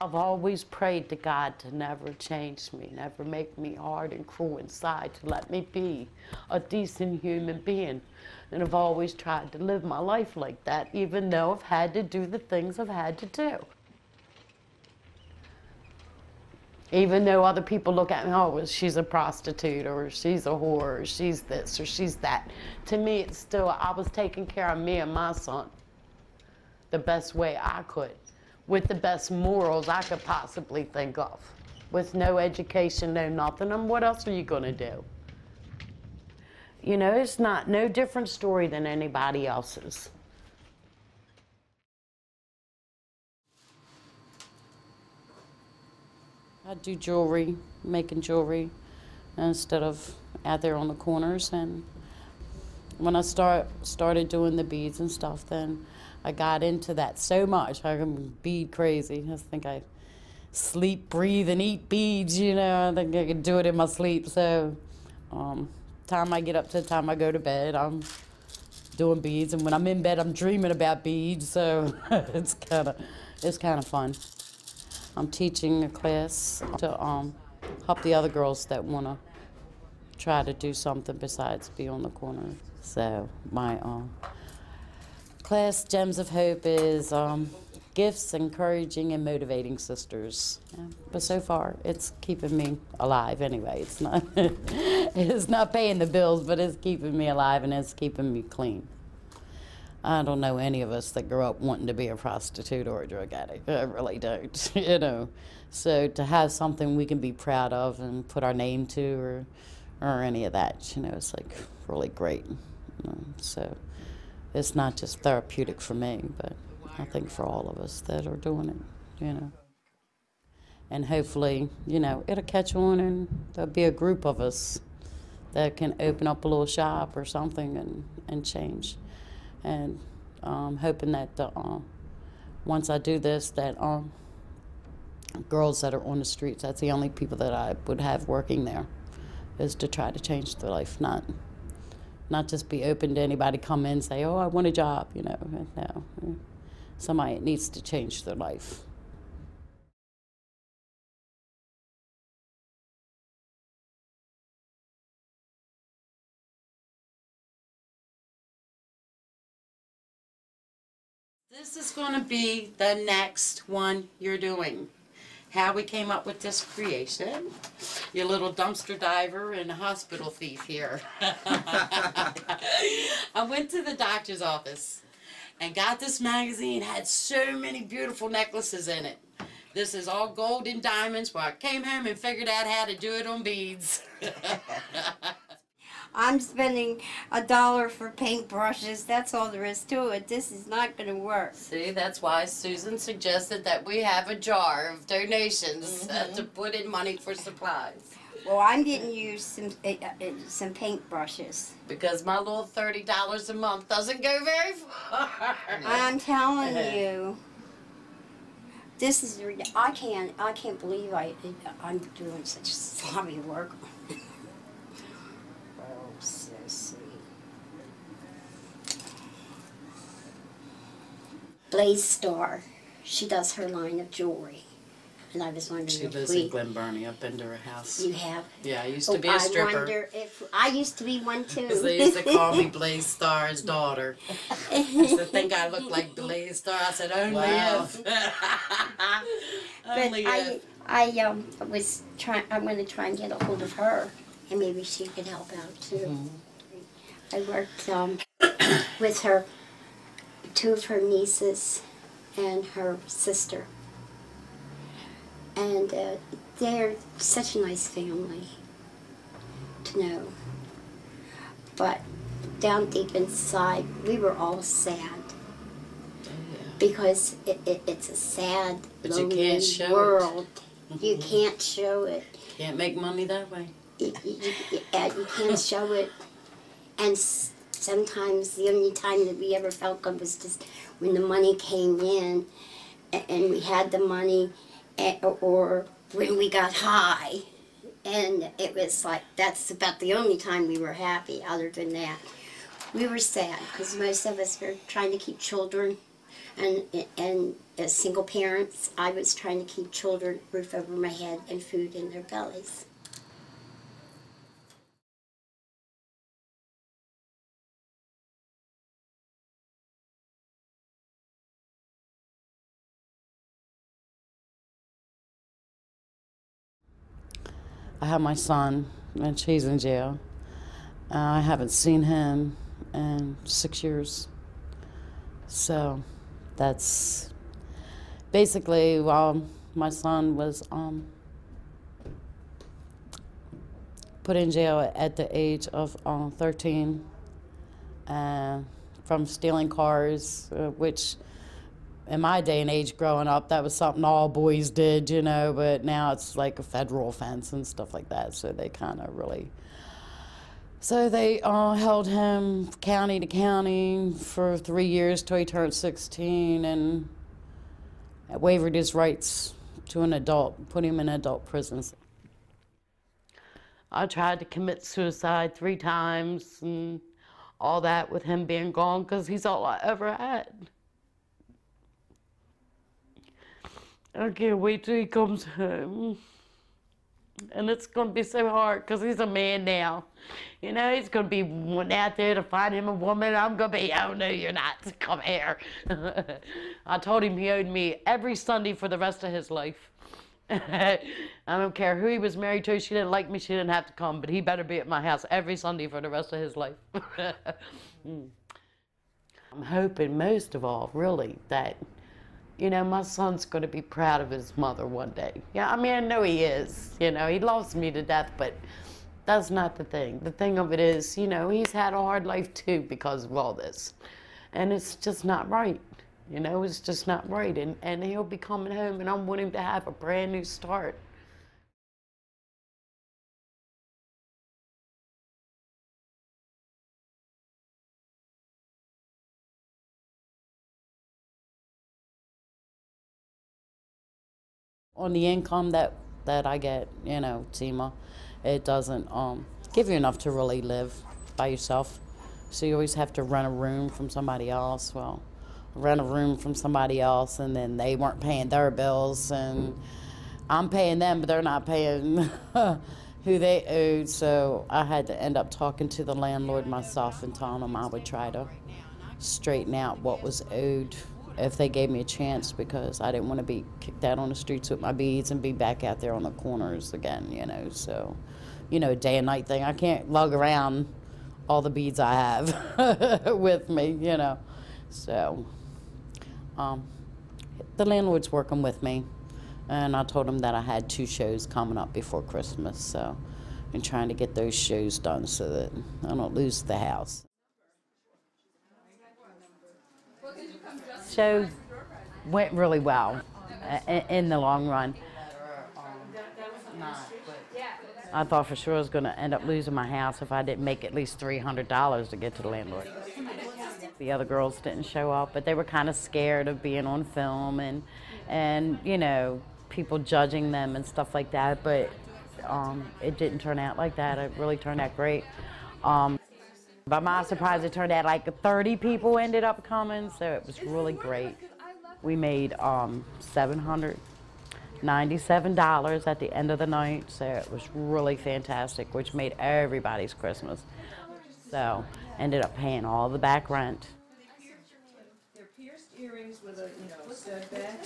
I've always prayed to God to never change me, never make me hard and cruel inside, to let me be a decent human being. And I've always tried to live my life like that, even though I've had to do the things I've had to do. Even though other people look at me, oh, well, she's a prostitute, or she's a whore, or she's this, or she's that. To me, it's still, I was taking care of me and my son the best way I could, with the best morals I could possibly think of, with no education, no nothing. And what else are you gonna do? You know, it's no different story than anybody else's. I do jewelry, making jewelry, instead of out there on the corners. And when I started doing the beads and stuff, then I got into that so much. I'm bead crazy. I think I sleep, breathe, and eat beads, you know. I think I can do it in my sleep. So time I get up to the time I go to bed, I'm doing beads. And when I'm in bed, I'm dreaming about beads. So it's kind of fun. I'm teaching a class to help the other girls that want to try to do something besides be on the corner. So my class, Gems of Hope, is gifts, encouraging, and motivating sisters. Yeah. But so far, it's keeping me alive anyway. It's not, it's not paying the bills, but it's keeping me alive and it's keeping me clean. I don't know any of us that grew up wanting to be a prostitute or a drug addict. I really don't, you know. So to have something we can be proud of and put our name to, or any of that, you know, it's like really great. You know? So it's not just therapeutic for me, but I think for all of us that are doing it, you know. And hopefully, you know, it'll catch on and there'll be a group of us that can open up a little shop or something and change. And hoping that once I do this, that girls that are on the streets, that's the only people that I would have working there, is to try to change their life, not just be open to anybody come in and say, oh, I want a job, you know. No, somebody needs to change their life. This is going to be the next one you're doing. How we came up with this creation. Your little dumpster diver and hospital thief here. I went to the doctor's office and got this magazine. It had so many beautiful necklaces in it. This is all gold and diamonds, but I came home and figured out how to do it on beads. I'm spending $1 for paintbrushes. That's all there is to it. This is not going to work. See, that's why Susan suggested that we have a jar of donations to put in money for supplies. Well, I'm getting you some paintbrushes. Because my little $30 a month doesn't go very far. I'm telling you, this is I can't believe I'm doing such sloppy work. Blaze Star, she does her line of jewelry, and I was wondering she if lives in Glen Burnie, up into her house. You have? Yeah, I used to be a stripper. I wonder if I used to be one too. Because they used to call me Blaze Star's daughter. I used to think I looked like Blaze Star. I said, only if. Only if. I'm going to try and get a hold of her, and maybe she could help out too. I worked with her, 2 of her nieces and her sister. And they're such a nice family to know. But down deep inside, we were all sad. Because it's a sad, lonely world. You can't show it. Can't make money that way. You can't show it. And sometimes the only time that we ever felt good was just when the money came in and we had the money, or when we got high. And it was like, that's about the only time we were happy. Other than that, we were sad because most of us were trying to keep children And as single parents, I was trying to keep children, roof over my head, and food in their bellies. I have my son, and he's in jail. I haven't seen him in 6 years. So that's basically while my son was put in jail at the age of 13 from stealing cars, which in my day and age growing up, that was something all boys did, you know, but now it's like a federal offense and stuff like that, so they kind of really... So they held him county to county for 3 years till he turned 16 and waived his rights to an adult, put him in adult prisons. I tried to commit suicide 3 times and all that with him being gone because he's all I ever had. I can't wait till he comes home. And it's going to be so hard because he's a man now. You know, he's going to be out there to find him a woman. I'm going to be, oh, no, you're not. Come here. I told him he owed me every Sunday for the rest of his life. I don't care who he was married to. She didn't like me. She didn't have to come. But he better be at my house every Sunday for the rest of his life. I'm hoping most of all, really, that you know, my son's going to be proud of his mother one day. Yeah, I mean, I know he is. You know, he loves me to death, but that's not the thing. The thing of it is, you know, he's had a hard life too because of all this. And it's just not right. You know, it's just not right. And he'll be coming home, and I want him to have a brand new start. On the income that I get, you know, Tima, it doesn't give you enough to really live by yourself. So you always have to rent a room from somebody else. Well, rent a room from somebody else, and then they weren't paying their bills, and I'm paying them, but they're not paying who they owed. So I had to end up talking to the landlord myself and telling them I would try to straighten out what was owed if they gave me a chance, because I didn't want to be kicked out on the streets with my beads and be back out there on the corners again, you know. So, you know, day and night thing. I can't lug around all the beads I have with me, you know. So, the landlord's working with me, and I told him that I had 2 shows coming up before Christmas, so I'm trying to get those shows done so that I don't lose the house. Show went really well in the long run. I thought for sure I was going to end up losing my house if I didn't make at least $300 to get to the landlord. The other girls didn't show up, but they were kind of scared of being on film and you know, people judging them and stuff like that, but it didn't turn out like that. It really turned out great. By my surprise, it turned out like 30 people ended up coming, so it was really great. We made $797 at the end of the night, so it was really fantastic, which made everybody's Christmas. So ended up paying all the back rent. They're pierced earrings with a, you know, stud back.